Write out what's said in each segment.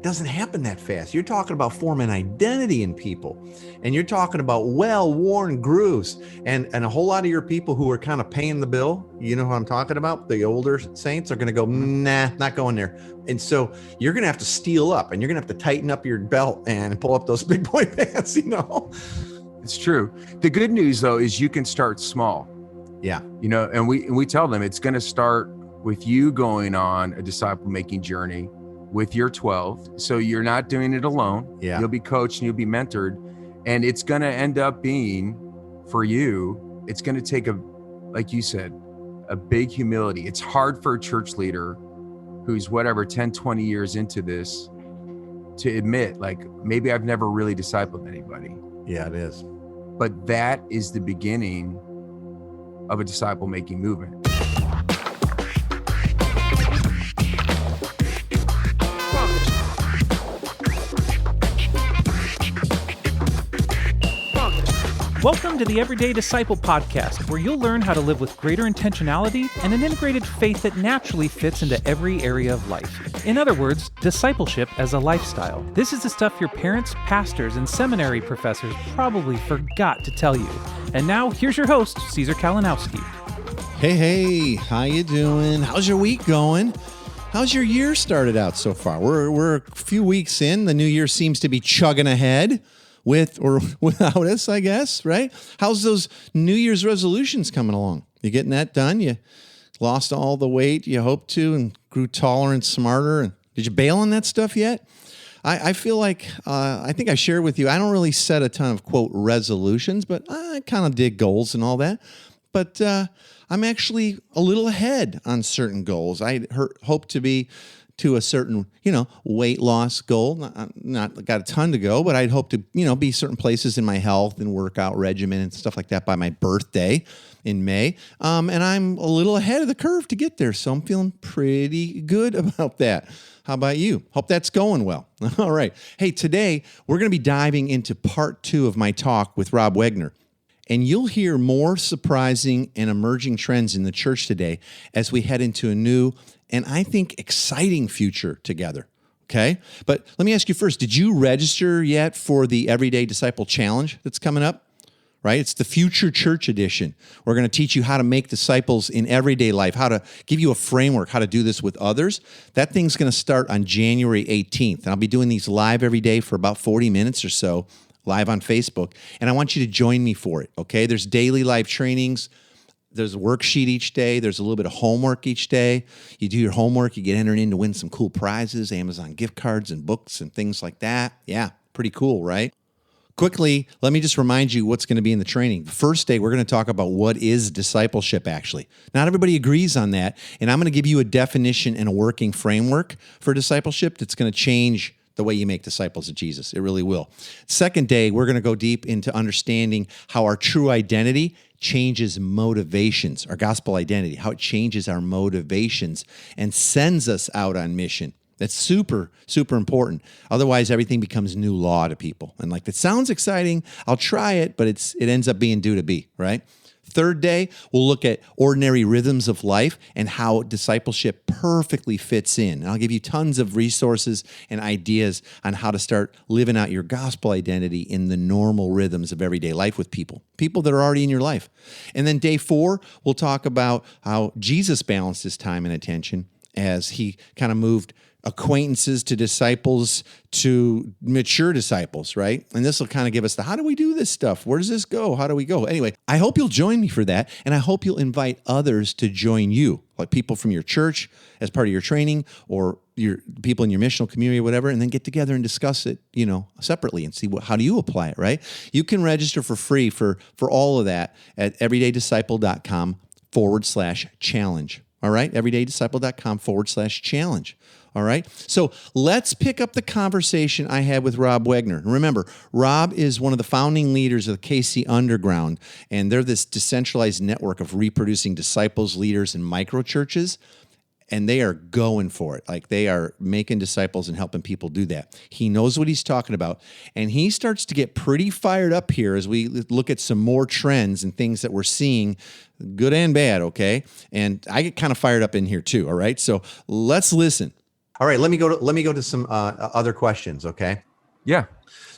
doesn't happen that fast. You're talking about forming identity in people, and you're talking about well-worn grooves, and a whole lot of your people who are kind of paying the bill, you know what I'm talking about? The older saints are going to go, nah, not going there. And so you're going to have to steel up, and you're going to have to tighten up your belt and pull up those big boy pants, It's true. The good news, though, is you can start small. Yeah. And we tell them it's going to start with you going on a disciple-making journey with your 12. So you're not doing it alone. Yeah. You'll be coached and you'll be mentored. And it's going to end up being, for you, it's going to take like you said, a big humility. It's hard for a church leader who's 10, 20 years into this to admit, like, maybe I've never really discipled anybody. Yeah, it is. But that is the beginning of a disciple-making movement. Welcome to the Everyday Disciple Podcast, where you'll learn how to live with greater intentionality and an integrated faith that naturally fits into every area of life. In other words, discipleship as a lifestyle. This is the stuff your parents, pastors, and seminary professors probably forgot to tell you. And now, here's your host, Caesar Kalinowski. Hey, how you doing? How's your week going? How's your year started out so far? We're a few weeks in. The new year seems to be chugging ahead. With or without us, I guess, right? How's those New Year's resolutions coming along? You getting that done? You lost all the weight you hoped to and grew taller and smarter? And did you bail on that stuff yet? I feel like, I think I shared with you, I don't really set a ton of, quote, resolutions, but I kind of dig goals and all that. But I'm actually a little ahead on certain goals. I hope to be to a certain, weight loss goal. Not got a ton to go, but I'd hope to, be certain places in my health and workout regimen and stuff like that by my birthday in May. And I'm a little ahead of the curve to get there. So I'm feeling pretty good about that. How about you? Hope that's going well. All right. Hey, today we're going to be diving into part 2 of my talk with Rob Wegner. And you'll hear more surprising and emerging trends in the church today as we head into a new and I think exciting future together, okay? But let me ask you first, did you register yet for the Everyday Disciple Challenge that's coming up? Right? It's the Future Church Edition. We're going to teach you how to make disciples in everyday life, how to give you a framework, how to do this with others. That thing's going to start on January 18th. And I'll be doing these live every day for about 40 minutes or so, live on Facebook. And I want you to join me for it, okay? There's daily live trainings. There's a worksheet each day. There's a little bit of homework each day. You do your homework, you get entered in to win some cool prizes, Amazon gift cards and books and things like that. Yeah, pretty cool, right? Quickly, let me just remind you what's going to be in the training. The first day, we're going to talk about what is discipleship, actually. Not everybody agrees on that, and I'm going to give you a definition and a working framework for discipleship that's going to change the way you make disciples of Jesus. It really will. Second day, we're going to go deep into understanding how our true identity changes motivations, our gospel identity, how it changes our motivations and sends us out on mission. That's super, super important. Otherwise, everything becomes new law to people. And like, that sounds exciting. I'll try it, but it ends up being do to be, right? Third day, we'll look at ordinary rhythms of life and how discipleship perfectly fits in. And I'll give you tons of resources and ideas on how to start living out your gospel identity in the normal rhythms of everyday life with people that are already in your life. And then day 4, we'll talk about how Jesus balanced his time and attention as he kind of moved acquaintances to disciples to mature disciples, right? And this will kind of give us how do we do this stuff? Where does this go? How do we go? Anyway, I hope you'll join me for that, and I hope you'll invite others to join you, like people from your church as part of your training or your people in your missional community or whatever, and then get together and discuss it, separately and see how do you apply it, right? You can register for free for all of that at everydaydisciple.com/challenge. All right, everydaydisciple.com/challenge. All right, so let's pick up the conversation I had with Rob Wegner. And remember, Rob is one of the founding leaders of the KC Underground, and they're this decentralized network of reproducing disciples, leaders, and micro churches. And they are going for it. Like, they are making disciples and helping people do that. He knows what he's talking about. And he starts to get pretty fired up here as we look at some more trends and things that we're seeing, good and bad, okay? And I get kind of fired up in here too, all right? So let's listen. All right, let me go to some other questions. Okay. Yeah.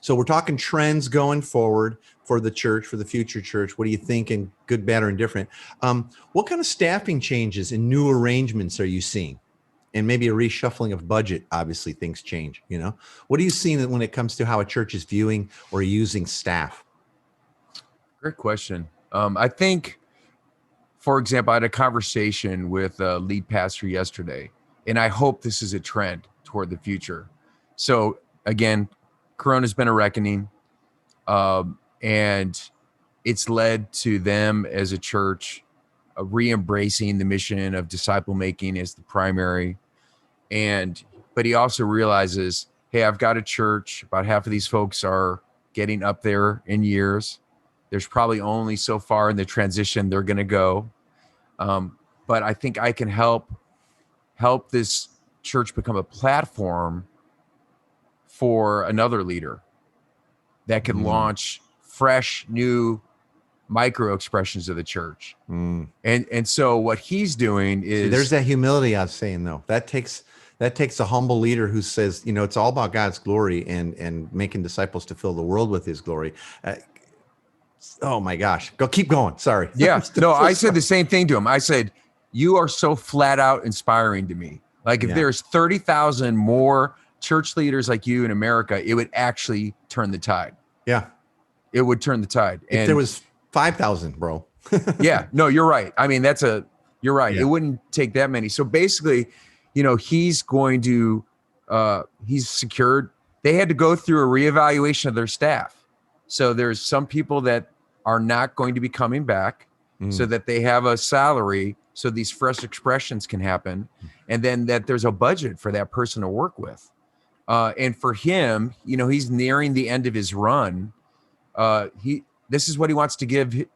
So we're talking trends going forward for the church, for the future church. What are you thinking? Good, bad, or indifferent? What kind of staffing changes and new arrangements are you seeing? And maybe a reshuffling of budget. Obviously, things change. What are you seeing when it comes to how a church is viewing or using staff? Great question. I think, for example, I had a conversation with a lead pastor yesterday, and I hope this is a trend toward the future. So again, Corona's been a reckoning, and it's led to them as a church re-embracing the mission of disciple making as the primary. But he also realizes, hey, I've got a church. About half of these folks are getting up there in years. There's probably only so far in the transition they're going to go. But I think I can help this church become a platform for another leader that can launch fresh, new micro expressions of the church. And so what he's doing is there's that humility I was saying, though. That takes a humble leader who says, it's all about God's glory and making disciples to fill the world with his glory. Oh my gosh. Keep going. Sorry. Yeah. No, I said the same thing to him. I said, you are so flat out inspiring to me. Like if there's 30,000 more church leaders like you in America, it would actually turn the tide. Yeah. It would turn the tide. If there was 5,000, bro. Yeah. No, you're right. I mean, you're right. Yeah. It wouldn't take that many. So basically, he's going to, he's secured. They had to go through a reevaluation of their staff. So there's some people that are not going to be coming back so that they have a salary so these fresh expressions can happen. And then that there's a budget for that person to work with. And for him, he's nearing the end of his run. This is what he wants to give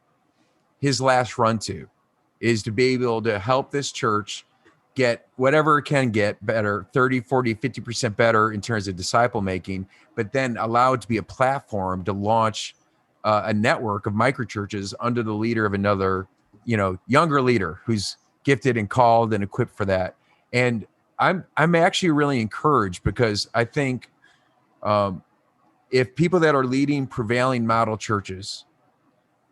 his last run to, is to be able to help this church get whatever it can get better, 30, 40, 50% better in terms of disciple making, but then allow it to be a platform to launch a network of micro churches under the leader of another, younger leader who's gifted and called and equipped for that. And I'm actually really encouraged because I think if people that are leading prevailing model churches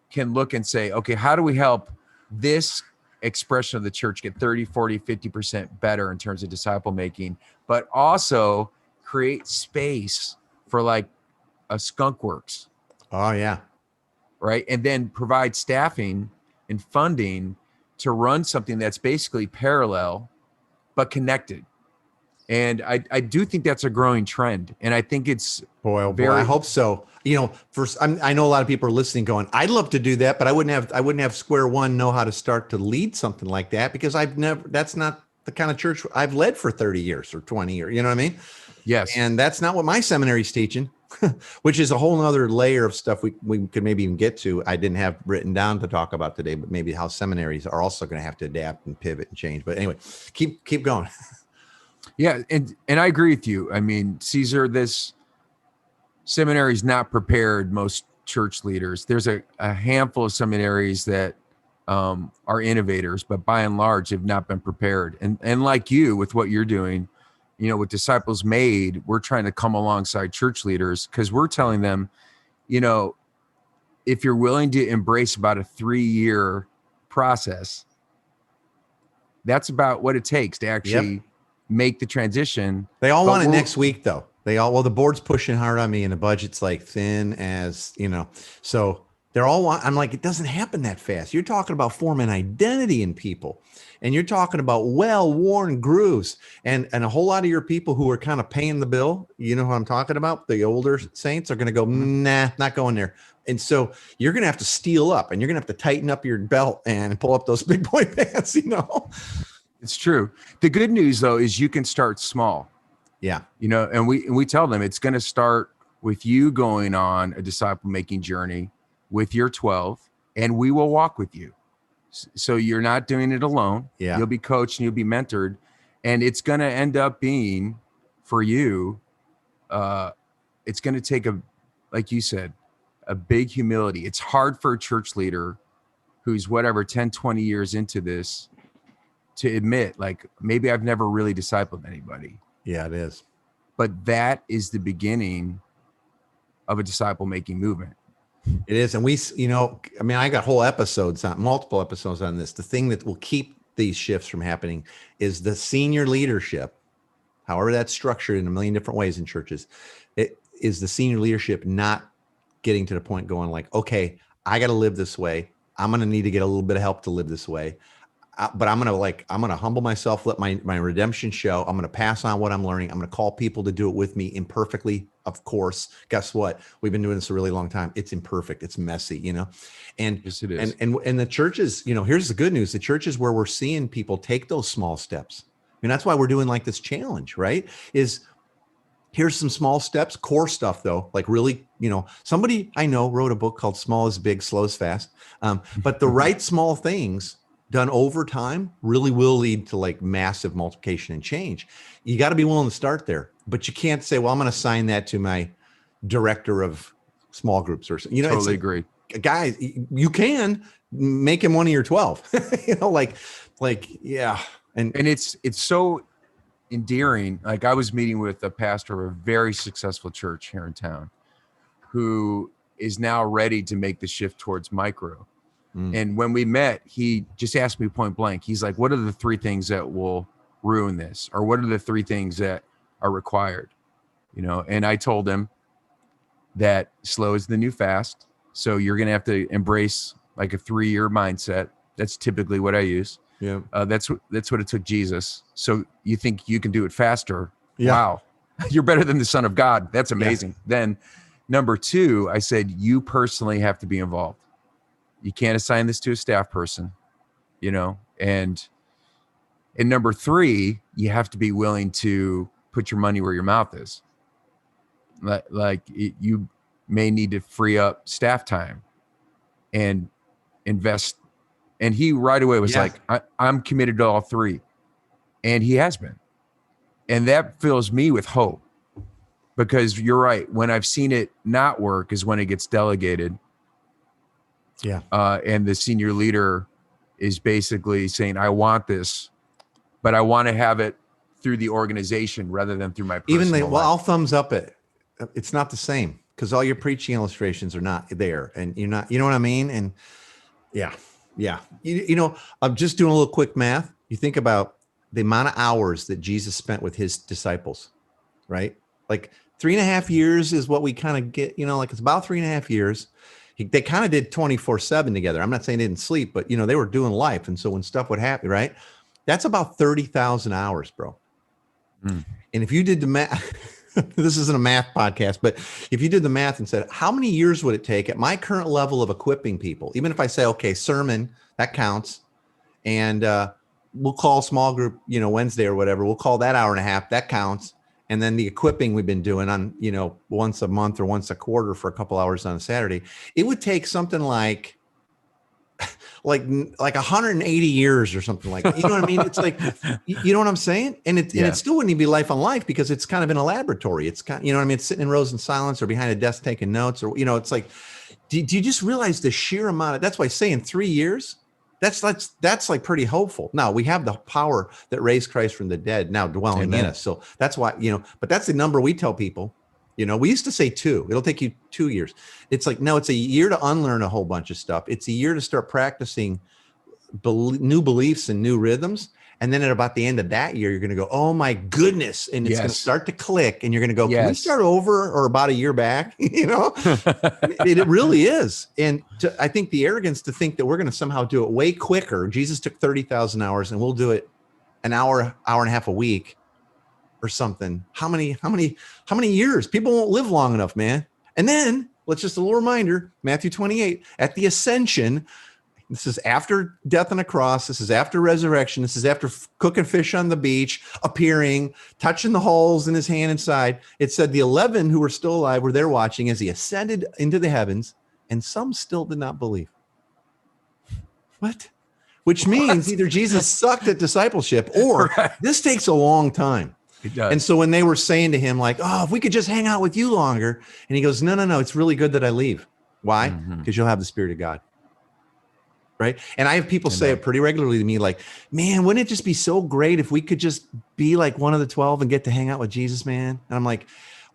can look and say, okay, how do we help this expression of the church get 30, 40, 50% better in terms of disciple making, but also create space for like a Skunk Works. Oh yeah. Right. And then provide staffing and funding to run something that's basically parallel, but connected. And I do think that's a growing trend. And I think it's boy, I hope so. I know a lot of people are listening going, I'd love to do that, but I wouldn't have square one know how to start to lead something like that because that's not the kind of church I've led for 30 years or 20 years. You know what I mean? Yes. And that's not what my seminary's teaching, which is a whole nother layer of stuff we could maybe even get to. I didn't have written down to talk about today, but maybe how seminaries are also going to have to adapt and pivot and change. But anyway, keep going. Yeah. And I agree with you. I mean, Caesar, this seminary is not prepared most church leaders. There's a handful of seminaries that are innovators, but by and large have not been prepared. And like you, with what you're doing, with Disciples Made, we're trying to come alongside church leaders because we're telling them, if you're willing to embrace about a 3-year process, that's about what it takes to actually make the transition. They all want it next week, though. The board's pushing hard on me and the budget's like thin as, so they're all I'm like, it doesn't happen that fast. You're talking about forming identity in people and you're talking about well-worn grooves and a whole lot of your people who are kind of paying the bill. You know who I'm talking about? The older saints are going to go, nah, not going there. And so you're going to have to steel up and you're going to have to tighten up your belt and pull up those big boy pants, It's true. The good news, though, is you can start small. Yeah. And we tell them it's going to start with you going on a disciple making journey with your 12, and we will walk with you. So you're not doing it alone. Yeah. You'll be coached and you'll be mentored. And it's going to end up being for you. It's going to take like you said, a big humility. It's hard for a church leader who's 10, 20 years into this to admit, like, maybe I've never really discipled anybody. Yeah, it is. But that is the beginning of a disciple making movement. It is. And I got multiple episodes on this. The thing that will keep these shifts from happening is the senior leadership, however that's structured in a million different ways in churches. It is the senior leadership not getting to the point going like, okay, I got to live this way. I'm going to need to get a little bit of help to live this way. But I'm going to humble myself, let my redemption show. I'm going to pass on what I'm learning. I'm going to call people to do it with me imperfectly. Of course, guess what? We've been doing this a really long time. It's imperfect. It's messy, and yes, it is. And the churches, here's the good news. The churches where we're seeing people take those small steps. That's why we're doing like this challenge, right? Here's some small steps, core stuff though, like really, somebody I know wrote a book called Small is Big, Slow is Fast. But the right small things done over time really will lead to like massive multiplication and change. You got to be willing to start there, but you can't say, well, I'm going to assign that to my director of small groups or something. Totally agree. Guys, you can make him one of your 12, yeah. And it's so endearing. Like I was meeting with a pastor of a very successful church here in town who is now ready to make the shift towards micro. And when we met, he just asked me point blank. He's like, what are the 3 things that will ruin this? Or what are the 3 things that are required? And I told him that slow is the new fast. So you're going to have to embrace like a 3-year mindset. That's typically what I use. Yeah. That's what it took Jesus. So you think you can do it faster? Yeah. Wow. You're better than the Son of God. That's amazing. Yeah. Then number 2, I said, you personally have to be involved. You can't assign this to a staff person, and number 3, you have to be willing to put your money where your mouth is. You may need to free up staff time and invest. And he right away was like, I'm committed to all 3. And he has been. And that fills me with hope, because you're right. When I've seen it not work is when it gets delegated. Yeah. And the senior leader is basically saying, I want this, but I want to have it through the organization rather than through my personal life. I'll thumbs up it. It's not the same because all your preaching illustrations are not there, and you're not, you know what I mean? And yeah. I'm just doing a little quick math. You think about the amount of hours that Jesus spent with his disciples, right? Like 3.5 years is what we kind of get, like it's about 3.5 years. They kind of did 24/7 together. I'm not saying they didn't sleep, but they were doing life. And so when stuff would happen, right? That's about 30,000 hours, bro. And if you did the math, this isn't a math podcast, but if you did the math and said, how many years would it take at my current level of equipping people? Even if I say, okay, sermon, that counts. And we'll call small group, Wednesday or whatever. We'll call that 1.5 hours. That counts. And then the equipping we've been doing on, once a month or once a quarter for a couple hours on a Saturday, it would take something like 180 years or something like that. You know what I mean? It's like, you know what I'm saying? And it still wouldn't even be life on life because it's kind of in a laboratory. It's kind of, you know what I mean? It's sitting in rows in silence or behind a desk taking notes or, it's like, do you just realize the sheer amount of, that's why saying 3 years, that's like pretty hopeful. Now we have the power that raised Christ from the dead now dwelling in us. So that's why, but that's the number we tell people, we used to say 2, it'll take you 2 years. It's like, no, it's a year to unlearn a whole bunch of stuff. It's a year to start practicing new beliefs and new rhythms. And then at about the end of that year, you're going to go, oh my goodness. And it's going to start to click and you're going to go, can we start over or about a year back? It really is. And I think the arrogance to think that we're going to somehow do it way quicker. Jesus took 30,000 hours and we'll do it an hour and a half a week or something. How many years? People won't live long enough, man. And then let's just a little reminder, Matthew 28 at the ascension. This is after death on a cross. This is after resurrection. This is after cooking fish on the beach, appearing, touching the holes in his hand and side. It said the 11 who were still alive were there watching as he ascended into the heavens, and some still did not believe. What? Which means either Jesus sucked at discipleship or this takes a long time. It does. And so when they were saying to him, like, oh, if we could just hang out with you longer. And he goes, no, it's really good that I leave. Why? Because you'll have the Spirit of God. Right. And I have people say it pretty regularly to me, like, man, wouldn't it just be so great if we could just be like one of the 12 and get to hang out with Jesus, man? And I'm like,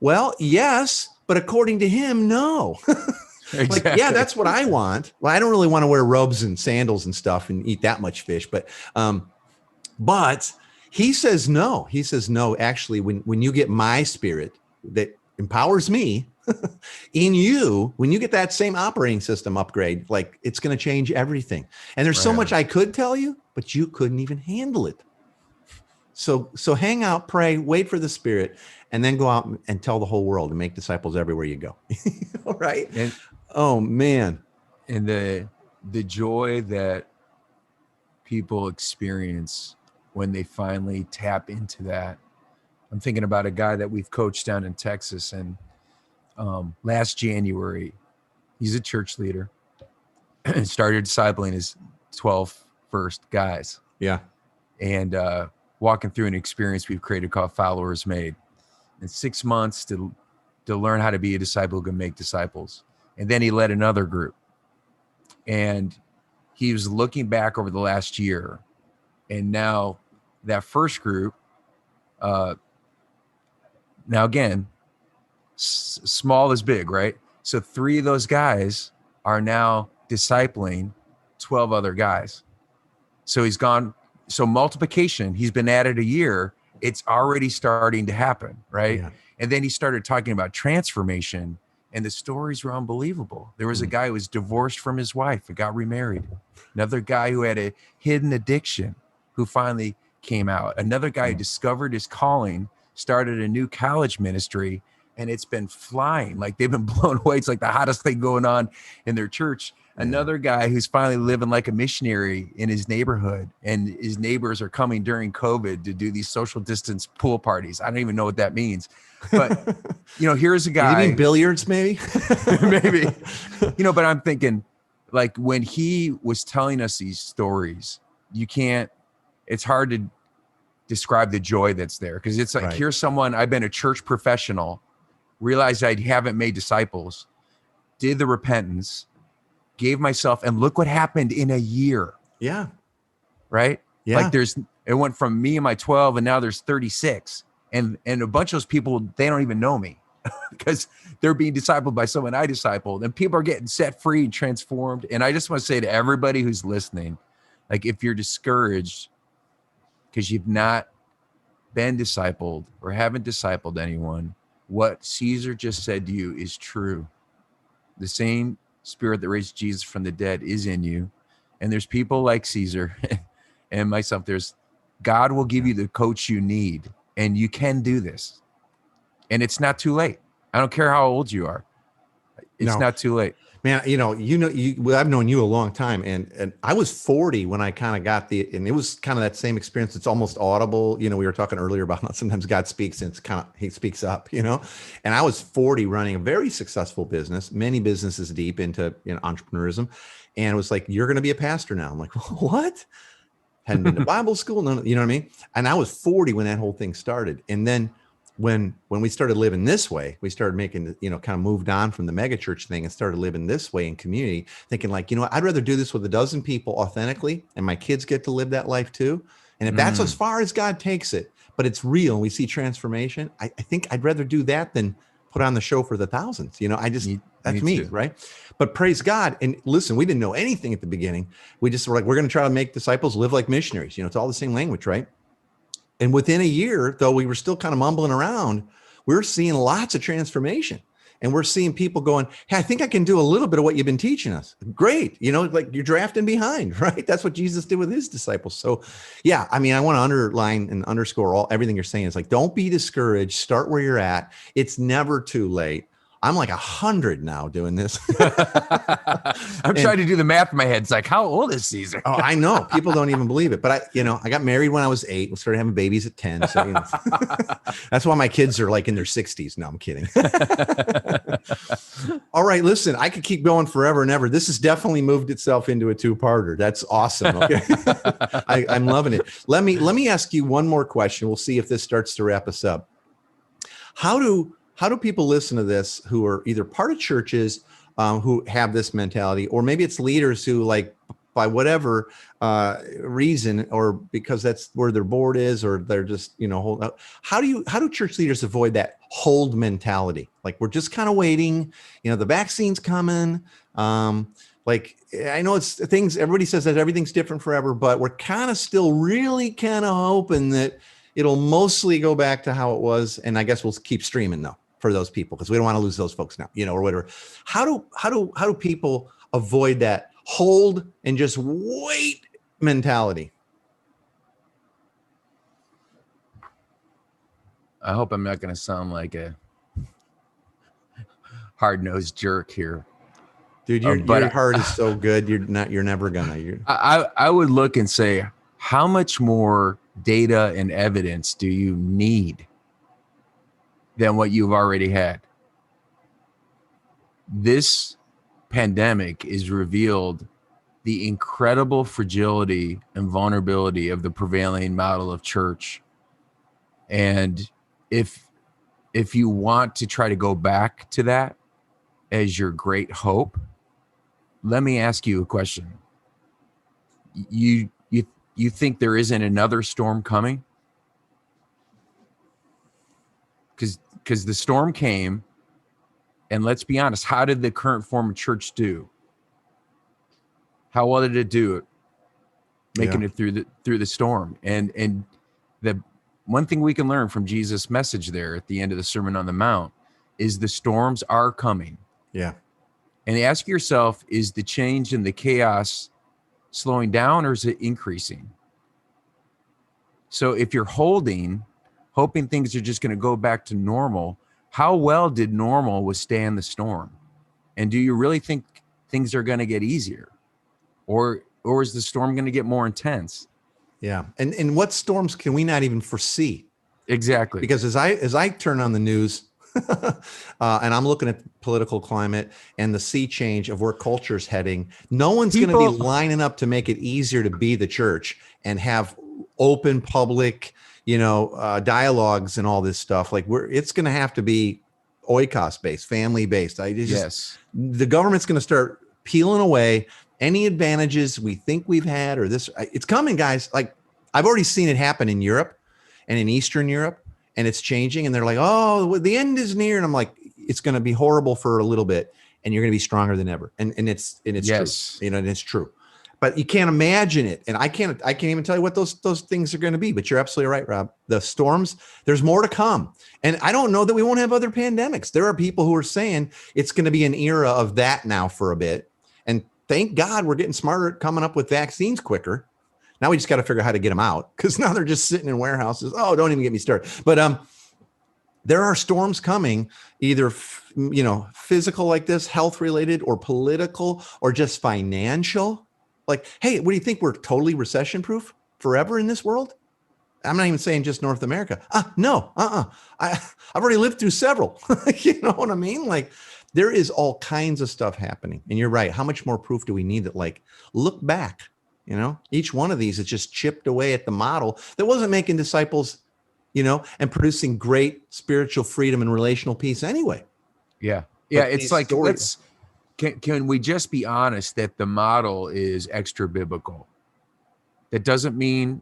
well, yes, but according to him, no. Exactly. Like, yeah, that's what I want. Well, I don't really want to wear robes and sandals and stuff and eat that much fish, but he says no. He says no. Actually, when you get my spirit that empowers me in you, when you get that same operating system upgrade, like, it's going to change everything. And there's so much I could tell you, but you couldn't even handle it. So hang out, pray, wait for the Spirit, and then go out and tell the whole world and make disciples everywhere you go. All right. And, oh man. And the joy that people experience when they finally tap into that. I'm thinking about a guy that we've coached down in Texas, and last January, he's a church leader, started discipling his 12 first guys. Yeah. And walking through an experience we've created called Followers Made. In 6 months to learn how to be a disciple who can make disciples. And then he led another group. And he was looking back over the last year. And now that first group, now again, small is big, right? So 3 of those guys are now discipling 12 other guys. So he's gone. So multiplication, he's been at it a year. It's already starting to happen, right? Yeah. And then he started talking about transformation, and the stories were unbelievable. There was a guy who was divorced from his wife and got remarried. Another guy who had a hidden addiction who finally came out. Another guy who discovered his calling, started a new college ministry, and it's been flying. Like, they've been blown away. It's like the hottest thing going on in their church. Another guy who's finally living like a missionary in his neighborhood, and his neighbors are coming during COVID to do these social distance pool parties. I don't even know what that means, but here's a guy. You mean billiards, maybe? Maybe, but I'm thinking, like, when he was telling us these stories, it's hard to describe the joy that's there. Cause it's like, here's someone, I've been a church professional, realized I haven't made disciples, did the repentance, gave myself, and look what happened in a year. Yeah. Right. Yeah. Like, it went from me and my 12, and now there's 36, and a bunch of those people, they don't even know me because they're being discipled by someone I discipled, and people are getting set free and transformed. And I just want to say to everybody who's listening, like, if you're discouraged because you've not been discipled or haven't discipled anyone, what Caesar just said to you is true. The same Spirit that raised Jesus from the dead is in you. And there's people like Caesar and myself. God will give you the coach you need, and you can do this. And it's not too late. I don't care how old you are. It's not too late. Man, I've known you a long time, and I was 40 when I kind of got and it was kind of that same experience. It's almost audible. We were talking earlier about how sometimes God speaks and he speaks up, and I was 40 running a very successful business, many businesses deep into entrepreneurism. And it was like, you're going to be a pastor now. I'm like, what? Hadn't been to Bible school. No, you know what I mean? And I was 40 when that whole thing started. And then when we started living this way, we started making, kind of moved on from the mega church thing and started living this way in community, thinking like, I'd rather do this with a dozen people authentically, and my kids get to live that life too. And if that's as far as God takes it, but it's real and we see transformation, I think I'd rather do that than put on the show for the thousands. That's me, right? But praise God. And listen, we didn't know anything at the beginning. We just were like, we're going to try to make disciples live like missionaries. It's all the same language, right? And within a year, though we were still kind of mumbling around, we were seeing lots of transformation. And we're seeing people going, hey, I think I can do a little bit of what you've been teaching us. Great. Like, you're drafting behind, right? That's what Jesus did with his disciples. So yeah, I want to underline and underscore everything you're saying. Is like, don't be discouraged. Start where you're at. It's never too late. I'm like 100 now doing this. I'm trying to do the math in my head. It's like, how old is Caesar? Oh, I know. People don't even believe it. But I got married when I was 8. We started having babies at 10. So that's why my kids are like in their 60s. No, I'm kidding. All right, listen, I could keep going forever and ever. This has definitely moved itself into a 2-parter. That's awesome. Okay. I'm loving it. Let me ask you one more question. We'll see if this starts to wrap us up. How do people listen to this who are either part of churches who have this mentality, or maybe it's leaders who like by whatever reason, or because that's where their board is, or they're just, hold up. How do church leaders avoid that hold mentality? Like, we're just kind of waiting, the vaccine's coming. Like, I know it's things, everybody says that everything's different forever, but we're kind of still really kind of hoping that it'll mostly go back to how it was. And I guess we'll keep streaming though for those people, because we don't want to lose those folks now, or whatever. How do people avoid that hold and just wait mentality? I hope I'm not going to sound like a hard-nosed jerk here. Dude, your heart is so good. You're never gonna. I would look and say, how much more data and evidence do you need than what you've already had? This pandemic has revealed the incredible fragility and vulnerability of the prevailing model of church. And if you want to try to go back to that as your great hope, let me ask you a question. You think there isn't another storm coming? Because the storm came, and let's be honest, how did the current form of church do? How well did it do it? Making it through the storm. And the one thing we can learn from Jesus' message there at the end of the Sermon on the Mount is the storms are coming. Yeah. And ask yourself, is the change and the chaos slowing down, or is it increasing? So if you're hoping things are just going to go back to normal, how well did normal withstand the storm? And do you really think things are going to get easier? Or is the storm going to get more intense? Yeah. And what storms can we not even foresee? Exactly. Because as I turn on the news, and I'm looking at the political climate and the sea change of where culture's heading, no one's going to be lining up to make it easier to be the church and have open public, dialogues and all this stuff. Like, it's going to have to be oikos based, family based. Yes. The government's going to start peeling away any advantages we think we've had, or this. It's coming, guys. Like, I've already seen it happen in Europe and in Eastern Europe. And it's changing, and they're like, oh, the end is near. And I'm like, it's going to be horrible for a little bit, and you're going to be stronger than ever. And it's yes. True, and it's true. But you can't imagine it. And I can't even tell you what those things are going to be. But you're absolutely right, Rob. The storms, there's more to come. And I don't know that we won't have other pandemics. There are people who are saying it's going to be an era of that now for a bit. And thank God we're getting smarter at coming up with vaccines quicker. Now we just got to figure out how to get them out, because now they're just sitting in warehouses. Oh, don't even get me started. But there are storms coming, either physical like this, health related, or political, or just financial. Like, hey, what do you think? We're totally recession proof forever in this world? I'm not even saying just North America. No. I've already lived through several. You know what I mean? Like, there is all kinds of stuff happening. And you're right. How much more proof do we need that? Like, look back. Each one of these is just chipped away at the model that wasn't making disciples, and producing great spiritual freedom and relational peace anyway. Yeah. Yeah. But it's like, can we just be honest that the model is extra biblical? That doesn't mean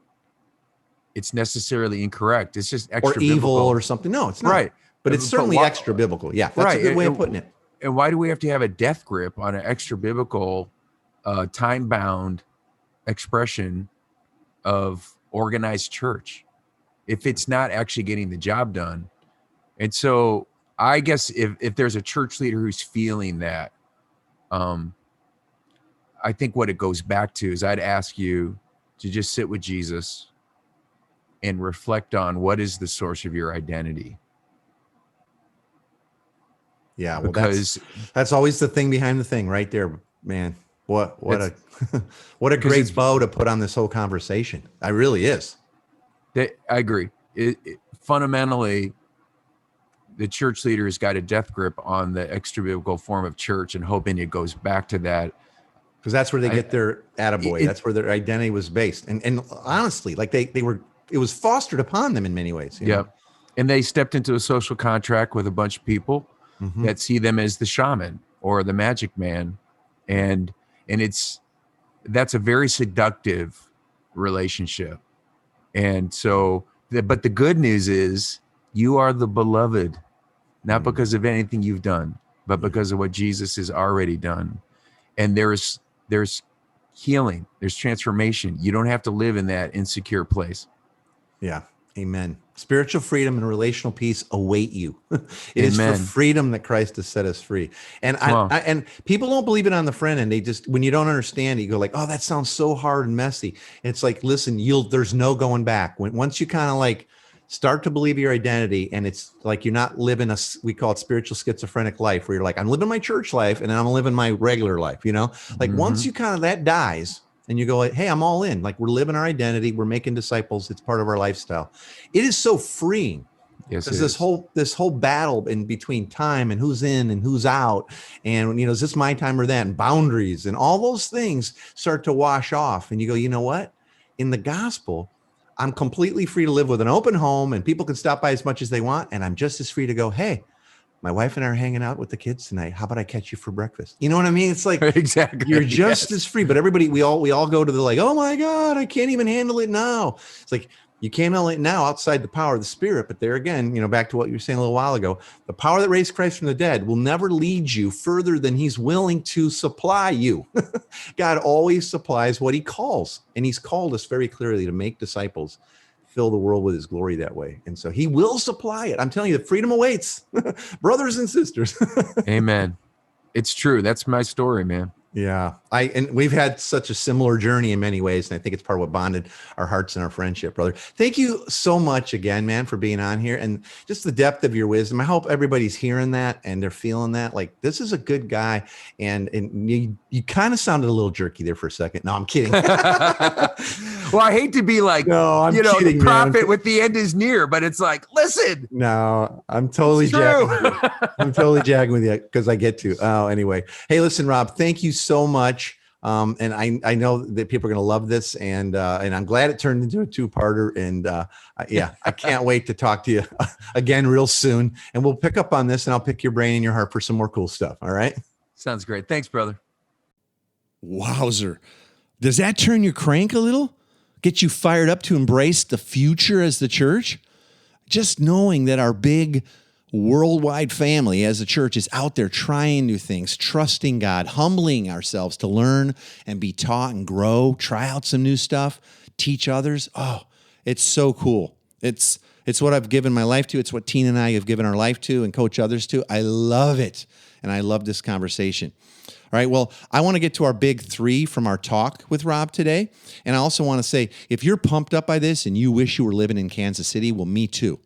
it's necessarily incorrect. It's just extra or evil biblical. Or something. No, it's not. Right. But it's certainly extra biblical. Yeah. That's a good way of putting it. And why do we have to have a death grip on an extra biblical, time-bound expression of organized church if it's not actually getting the job done? And so I guess if there's a church leader who's feeling that, I think what it goes back to is I'd ask you to just sit with Jesus and reflect on what is the source of your identity. Yeah, well, because that's always the thing behind the thing right there, man. What a great bow to put on this whole conversation. I really is. I agree. Fundamentally, the church leader has got a death grip on the extra biblical form of church and hoping it goes back to that. Because that's where they get their attaboy. That's where their identity was based. And honestly, like it was fostered upon them in many ways. Yeah. And they stepped into a social contract with a bunch of people that see them as the shaman or the magic man. And it's that's a very seductive relationship. And so, but the good news is you are the beloved, not because of anything you've done, but because of what Jesus has already done. And there's healing, there's transformation. You don't have to live in that insecure place. Yeah. Amen. Spiritual freedom and relational peace await you. It is for Amen. freedom that Christ has set us free. And and people don't believe it on the front end. They just, when you don't understand it, you go like, oh, that sounds so hard and messy. And it's like, listen, there's no going back. Once you kind of like start to believe your identity, and it's like you're not living we call it spiritual schizophrenic life, where you're like, I'm living my church life and then I'm living my regular life, like once you kind of, that dies, and you go like, hey, I'm all in. Like, we're living our identity. We're making disciples. It's part of our lifestyle. It is so freeing. Yes, because this whole battle in between time and who's in and who's out, and is this my time or that, and boundaries and all those things start to wash off. And you go, you know what? In the gospel, I'm completely free to live with an open home, and people can stop by as much as they want. And I'm just as free to go, hey, my wife and I are hanging out with the kids tonight. How about I catch you for breakfast? You know what I mean? It's like, exactly, you're just as free, but everybody, we all go to the like, oh my God, I can't even handle it now. It's like, you can't handle it now outside the power of the Spirit. But there again, back to what you were saying a little while ago, the power that raised Christ from the dead will never lead you further than he's willing to supply you. God always supplies what he calls. And he's called us very clearly to make disciples, fill the world with his glory that way. And so he will supply it. I'm telling you, the freedom awaits, brothers and sisters. Amen. It's true. That's my story, man. Yeah. And we've had such a similar journey in many ways. And I think it's part of what bonded our hearts and our friendship, brother. Thank you so much again, man, for being on here and just the depth of your wisdom. I hope everybody's hearing that and they're feeling that. Like, this is a good guy. And you kind of sounded a little jerky there for a second. No, I'm kidding. Well, I hate to be like, no, I'm kidding, the prophet man. with the end is near, but it's like, listen. No, I'm totally jagging with you. I'm totally jagging with you because I get to. Oh, anyway. Hey, listen, Rob, thank you so much. And I know that people are going to love this, and I'm glad it turned into a two-parter. And I can't wait to talk to you again real soon. And we'll pick up on this, and I'll pick your brain and your heart for some more cool stuff. All right. Sounds great. Thanks, brother. Wowzer. Does that turn your crank a little? Get you fired up to embrace the future as the church? Just knowing that our big worldwide family as a church is out there trying new things, trusting God, humbling ourselves to learn and be taught and grow, try out some new stuff, teach others. Oh, it's so cool. It's what I've given my life to. It's what Tina and I have given our life to and coach others to. I love it. And I love this conversation. All right, well, I want to get to our big three from our talk with Rob today. And I also want to say, if you're pumped up by this and you wish you were living in Kansas City, well, me too.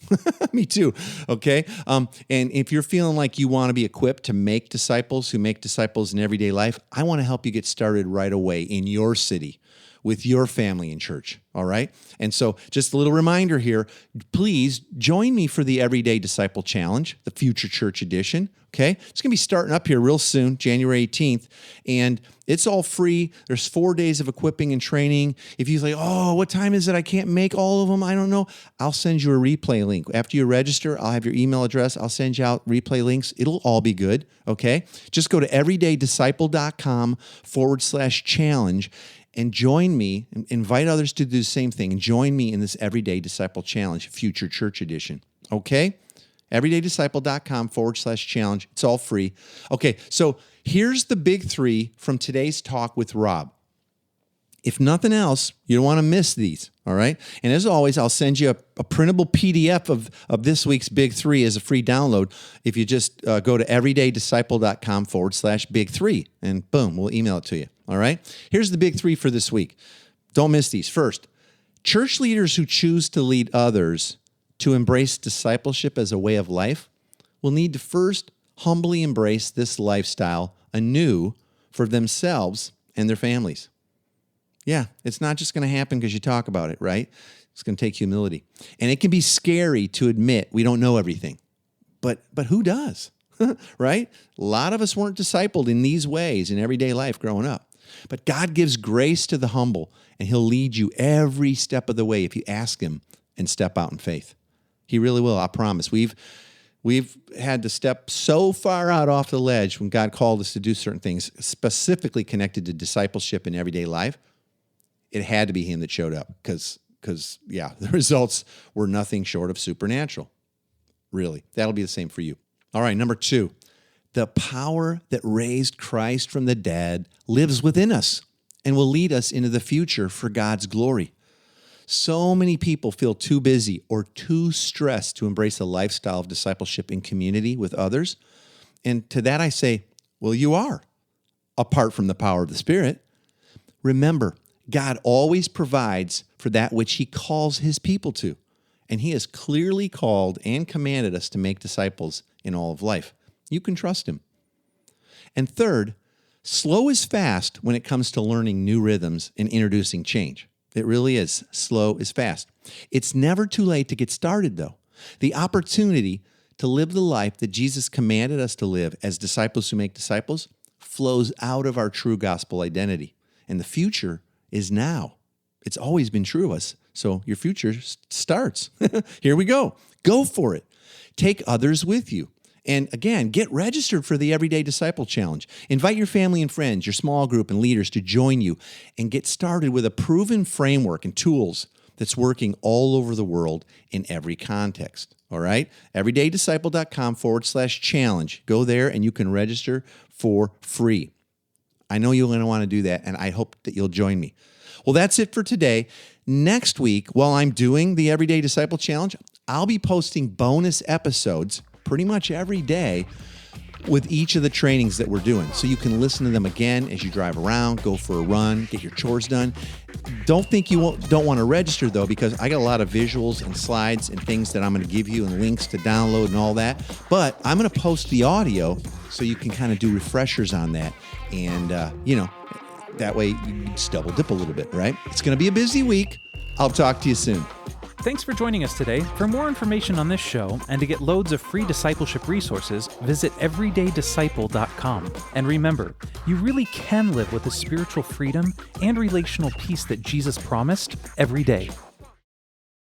Me too, okay? And if you're feeling like you want to be equipped to make disciples who make disciples in everyday life, I want to help you get started right away in your city with your family in church, all right? And so just a little reminder here, please join me for the Everyday Disciple Challenge, the Future Church Edition, okay? It's going to be starting up here real soon, January 18th, and it's all free. There's 4 days of equipping and training. If you say, oh, what time is it? I can't make all of them. I don't know. I'll send you a replay link. After you register, I'll have your email address. I'll send you out replay links. It'll all be good, okay? Just go to everydaydisciple.com/challenge and join me, and invite others to do the same thing, and join me in this Everyday Disciple Challenge, Future Church Edition, okay? everydaydisciple.com/challenge. It's all free. Okay, so here's the big three from today's talk with Rob. If nothing else, you don't want to miss these, all right? And as always, I'll send you a printable PDF of this week's big three as a free download if you just go to everydaydisciple.com/big three, and boom, we'll email it to you, all right? Here's the big three for this week. Don't miss these. First, church leaders who choose to lead others to embrace discipleship as a way of life will need to first humbly embrace this lifestyle anew for themselves and their families. Yeah, it's not just going to happen because you talk about it, right? It's going to take humility. And it can be scary to admit we don't know everything. But who does? Right? A lot of us weren't discipled in these ways in everyday life growing up. But God gives grace to the humble, and he'll lead you every step of the way if you ask him and step out in faith. He really will, I promise. We've We've had to step so far out off the ledge when God called us to do certain things, specifically connected to discipleship in everyday life. It had to be him that showed up because the results were nothing short of supernatural. Really, that'll be the same for you. All right, number 2, the power that raised Christ from the dead lives within us and will lead us into the future for God's glory. So many people feel too busy or too stressed to embrace a lifestyle of discipleship in community with others. And to that I say, well, you are, apart from the power of the Spirit. Remember, God always provides for that which he calls his people to. And he has clearly called and commanded us to make disciples in all of life. You can trust him. And third, slow is fast when it comes to learning new rhythms and introducing change. It really is. Slow is fast. It's never too late to get started, though. The opportunity to live the life that Jesus commanded us to live as disciples who make disciples flows out of our true gospel identity. And the future is now. It's always been true of us. So your future starts. Here we go. Go for it. Take others with you. And again, get registered for the Everyday Disciple Challenge. Invite your family and friends, your small group and leaders to join you and get started with a proven framework and tools that's working all over the world in every context. All right? everydaydisciple.com/challenge. Go there and you can register for free. I know you're going to want to do that, and I hope that you'll join me. Well, that's it for today. Next week, while I'm doing the Everyday Disciple Challenge, I'll be posting bonus episodes pretty much every day with each of the trainings that we're doing. So you can listen to them again as you drive around, go for a run, get your chores done. Don't think you don't want to register, though, because I got a lot of visuals and slides and things that I'm going to give you and links to download and all that. But I'm going to post the audio so you can kind of do refreshers on that. And, that way you just double dip a little bit, right? It's going to be a busy week. I'll talk to you soon. Thanks for joining us today. For more information on this show and to get loads of free discipleship resources, visit everydaydisciple.com. And remember, you really can live with the spiritual freedom and relational peace that Jesus promised every day.